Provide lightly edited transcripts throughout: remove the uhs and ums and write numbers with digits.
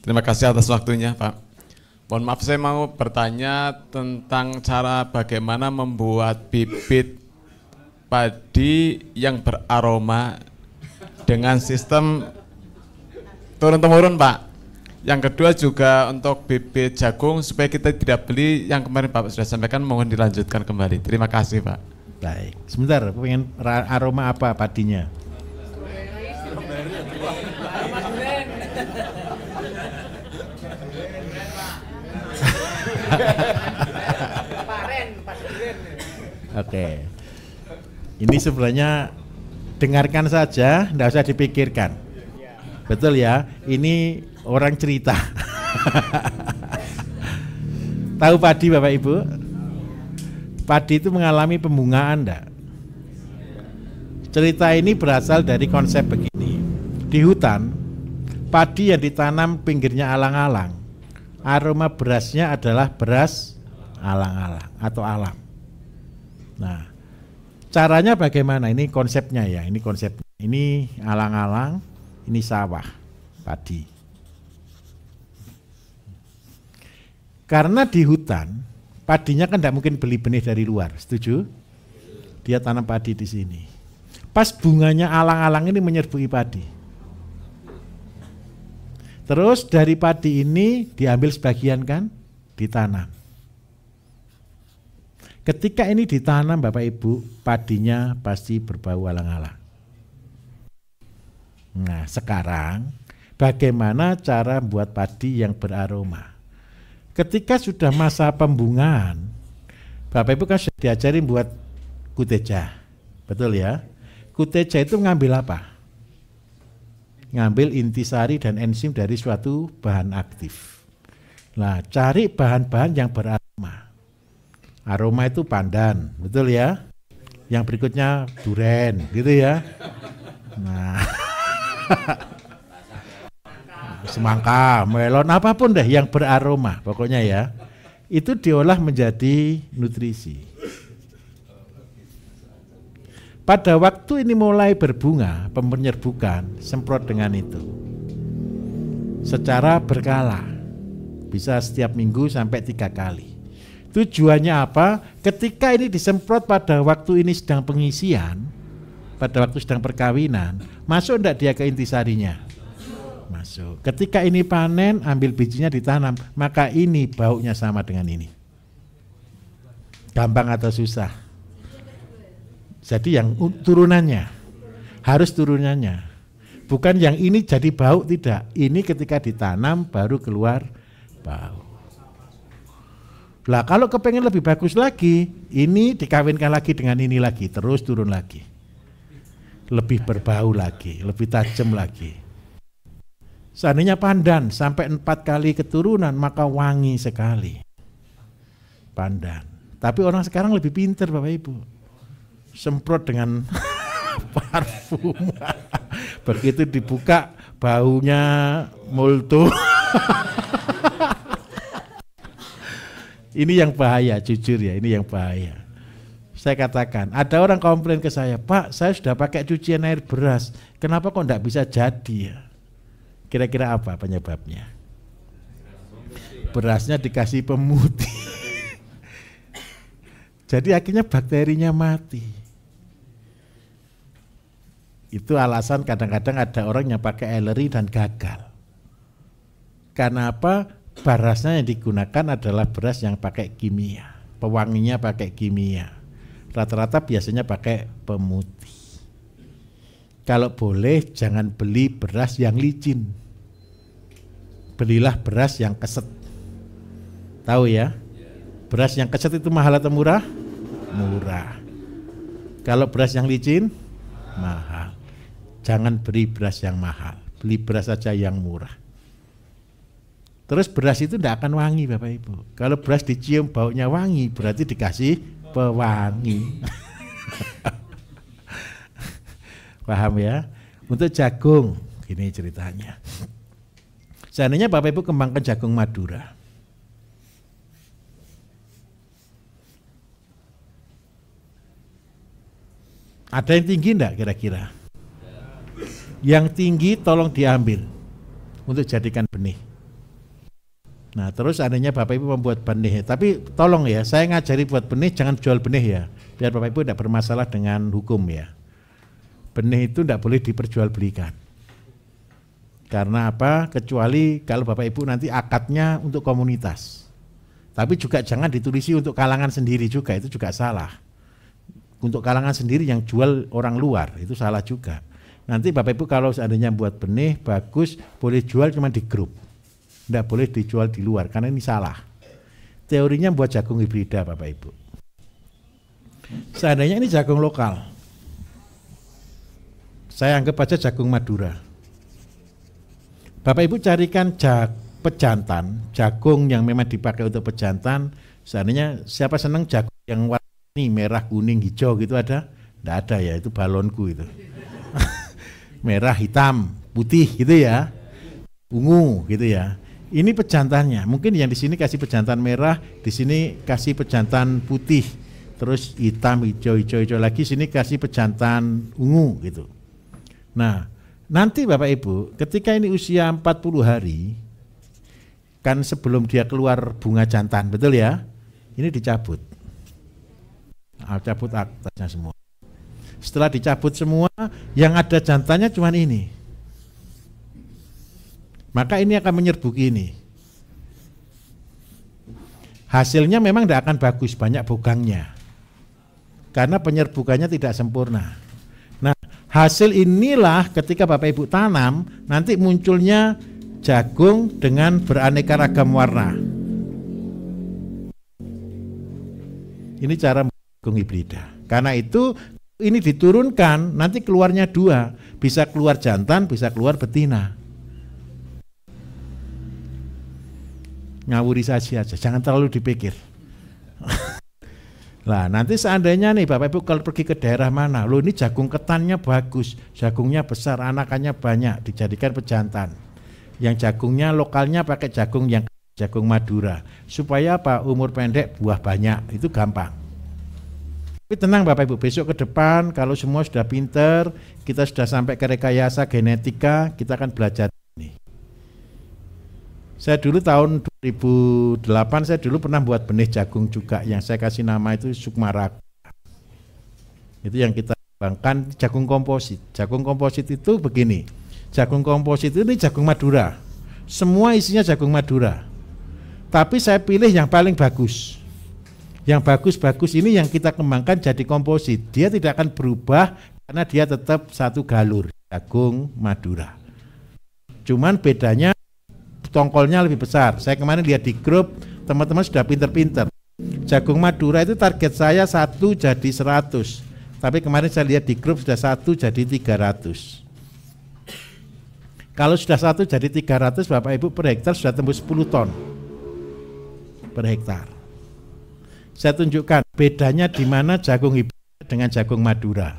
Terima kasih atas waktunya, Pak. Mohon maaf, saya mau bertanya tentang cara bagaimana membuat bibit padi yang beraroma dengan sistem turun-temurun, Pak. Yang kedua juga untuk bibit jagung supaya kita tidak beli yang kemarin Bapak sudah sampaikan, mohon dilanjutkan kembali. Terima kasih, Pak. Baik, sebentar, pengen aroma apa padinya? Oke, ini sebenarnya dengarkan saja, tidak usah dipikirkan. Betul ya, ini orang cerita. Tahu padi Bapak Ibu? Padi itu mengalami pembungaan enggak? Cerita ini berasal dari konsep begini. Di hutan, padi yang ditanam pinggirnya alang-alang, aroma berasnya adalah beras alang-alang atau alam. Nah, caranya bagaimana? Ini konsepnya ya, ini konsepnya. Ini alang-alang, ini sawah, padi. Karena di hutan, padinya kan tidak mungkin beli benih dari luar, setuju? Dia tanam padi di sini. Pas bunganya alang-alang ini menyerbuki padi. Terus dari padi ini diambil sebagian kan, ditanam. Ketika ini ditanam Bapak Ibu, padinya pasti berbau alang-alang. Nah, sekarang bagaimana cara buat padi yang beraroma? Ketika sudah masa pembungaan, Bapak Ibu kan sudah diajarin buat kuteja, betul ya? Kuteja itu ngambil apa? Ngambil intisari dan enzim dari suatu bahan aktif. Nah, cari bahan-bahan yang beraroma. Aroma itu pandan, betul ya? Yang berikutnya duren, gitu ya? Nah, semangka, melon, apapun deh yang beraroma, pokoknya ya. Itu diolah menjadi nutrisi. Pada waktu ini mulai berbunga, penyerbukan, semprot dengan itu. Secara berkala, bisa setiap minggu sampai 3 kali. Tujuannya apa? Ketika ini disemprot pada waktu ini sedang pengisian, pada waktu sedang perkawinan, masuk enggak dia ke intisarinya? Masuk. Ketika ini panen, ambil bijinya ditanam, maka ini baunya sama dengan ini. Gampang atau susah? Jadi yang turunannya, harus turunannya. Bukan yang ini jadi bau, tidak. Ini ketika ditanam baru keluar bau. Lah kalau kepengen lebih bagus lagi, ini dikawinkan lagi dengan ini lagi, terus turun lagi. Lebih berbau lagi, lebih tajam lagi. Seandainya pandan sampai 4 kali keturunan, maka wangi sekali. Pandan. Tapi orang sekarang lebih pintar Bapak Ibu. Semprot dengan parfum. Begitu dibuka, baunya multu. Ini yang bahaya, jujur ya, ini yang bahaya. Saya katakan, ada orang komplain ke saya, Pak, saya sudah pakai cucian air beras, kenapa kok enggak bisa jadi ya? Kira-kira apa penyebabnya? Berasnya dikasih pemutih. Jadi akhirnya bakterinya mati. Itu alasan kadang-kadang ada orang yang pakai aleri dan gagal. Karena apa? Berasnya yang digunakan adalah beras yang pakai kimia, pewanginya pakai kimia. Rata-rata biasanya pakai pemutih. Kalau boleh jangan beli beras yang licin. Belilah beras yang keset. Tahu ya? Beras yang keset itu mahal atau murah? Murah. Kalau beras yang licin, mahal. Jangan beli beras yang mahal, beli beras saja yang murah. Terus beras itu tidak akan wangi Bapak Ibu. Kalau beras dicium baunya wangi, berarti dikasih pewangi. Paham ya? Untuk jagung, gini ceritanya. Seandainya Bapak Ibu kembangkan jagung Madura. Ada yang tinggi enggak kira-kira? Yang tinggi tolong diambil untuk jadikan benih. Nah terus seandainya Bapak Ibu membuat benih, tapi tolong ya, saya ngajari buat benih, jangan jual benih ya, biar Bapak Ibu tidak bermasalah dengan hukum ya. Benih itu tidak boleh diperjualbelikan. Karena apa? Kecuali kalau Bapak Ibu nanti akadnya untuk komunitas. Tapi juga jangan ditulisi untuk kalangan sendiri juga, itu juga salah. Untuk kalangan sendiri yang jual orang luar, itu salah juga. Nanti Bapak Ibu kalau seandainya buat benih, bagus, boleh jual cuma di grup. Tidak boleh dijual di luar, karena ini salah. Teorinya buat jagung hibrida Bapak Ibu. Seandainya ini jagung lokal, saya anggap aja jagung Madura. Bapak Ibu carikan pejantan, jagung yang memang dipakai untuk pejantan. Seandainya siapa senang jagung yang warna ini merah, kuning, hijau gitu ada? Tidak ada ya, itu balonku itu. Merah, hitam, putih gitu ya, ungu gitu ya. Ini pejantannya. Mungkin yang di sini kasih pejantan merah, di sini kasih pejantan putih, terus hitam, hijau lagi. Sini kasih pejantan ungu gitu. Nah, nanti Bapak Ibu, ketika ini usia 40 hari, kan sebelum dia keluar bunga jantan, betul ya? Ini dicabut. Cabut atasnya semua. Setelah dicabut semua, yang ada jantannya cuma ini. Maka ini akan menyerbu ini. Hasilnya memang tidak akan bagus, banyak bogangnya. Karena penyerbukannya tidak sempurna. Nah, hasil inilah ketika Bapak Ibu tanam, nanti munculnya jagung dengan beraneka ragam warna. Ini cara jagung hibrida. Karena itu ini diturunkan, nanti keluarnya dua. Bisa keluar jantan, bisa keluar betina. Ngawuri saja, jangan terlalu dipikir. Lah nanti seandainya nih Bapak Ibu kalau pergi ke daerah mana, loh ini jagung ketannya bagus, jagungnya besar, anakannya banyak, dijadikan pejantan. Yang jagungnya lokalnya pakai jagung yang jagung Madura, supaya apa? Umur pendek, buah banyak, itu gampang. Tapi tenang Bapak Ibu, besok ke depan kalau semua sudah pinter, kita sudah sampai ke rekayasa genetika, kita akan belajar ini. Saya dulu tahun 2008 saya dulu pernah buat benih jagung juga yang saya kasih nama itu Sukmaraka. Itu yang kita kembangkan jagung komposit. Jagung komposit itu begini. Jagung komposit ini jagung Madura. Semua isinya jagung Madura. Tapi saya pilih yang paling bagus. Yang bagus-bagus ini yang kita kembangkan jadi komposit. Dia tidak akan berubah karena dia tetap satu galur, jagung Madura. Cuman bedanya tongkolnya lebih besar. Saya kemarin lihat di grup, teman-teman sudah pinter-pinter. Jagung Madura itu target saya 1 jadi 100. Tapi kemarin saya lihat di grup sudah 1 jadi 300. Kalau sudah 1 jadi 300, Bapak Ibu per hektar sudah tembus 10 ton per hektar. Saya tunjukkan bedanya di mana jagung hibrida dengan jagung Madura.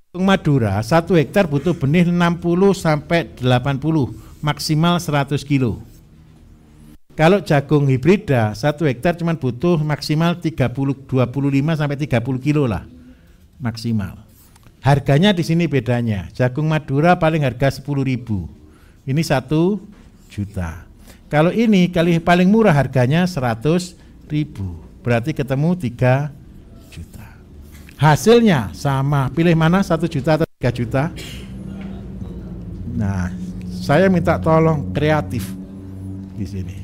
Jagung Madura 1 hektar butuh benih 60 sampai 80. Maksimal 100 kilo. Kalau jagung hibrida 1 hektar cuma butuh maksimal 25 sampai 30 kilo lah maksimal. Harganya di sini bedanya. Jagung Madura paling harga 10.000. Ini 1 juta. Kalau ini kali paling murah harganya 100.000. Berarti ketemu 3 juta. Hasilnya sama. Pilih mana 1 juta atau 3 juta? Nah, saya minta tolong kreatif di sini.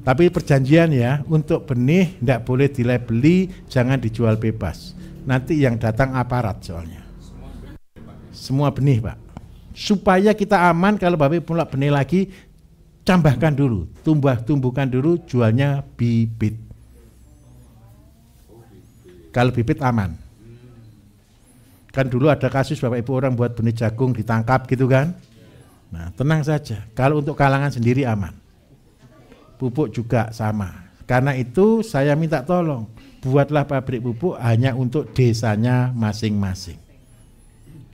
Tapi perjanjian ya, untuk benih tidak boleh dilabeli, jangan dijual bebas. Nanti yang datang aparat soalnya. Semua benih Pak. Supaya kita aman kalau Bapak Ibu pula benih lagi, tambahkan dulu, tumbuhkan dulu, jualnya bibit. Kalau bibit aman. Kan dulu ada kasus Bapak Ibu orang buat benih jagung ditangkap gitu kan. Nah tenang saja, kalau untuk kalangan sendiri aman. Pupuk juga sama. Karena itu saya minta tolong, buatlah pabrik pupuk hanya untuk desanya masing-masing.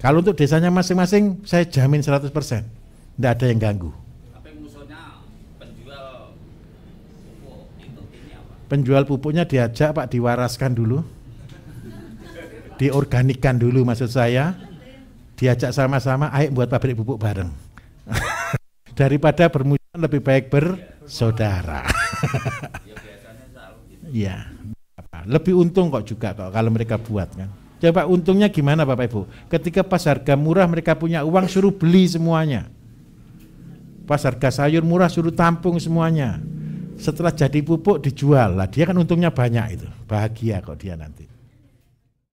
Kalau untuk desanya masing-masing saya jamin 100%, tidak ada yang ganggu. Tapi musuhnya penjual pupuk itu ini apa? Penjual pupuknya diajak Pak diwaraskan dulu. Diorganikkan dulu maksud saya, diajak sama-sama, ayo buat pabrik pupuk bareng. Daripada bermusuhan lebih baik bersaudara. Ya biasanya selalu gitu. Iya. Lebih untung kok juga kok kalau mereka buat kan. Coba untungnya gimana Bapak Ibu? Ketika pas harga murah mereka punya uang suruh beli semuanya. Pas harga sayur murah suruh tampung semuanya. Setelah jadi pupuk dijual lah, dia kan untungnya banyak itu. Bahagia kok dia nanti.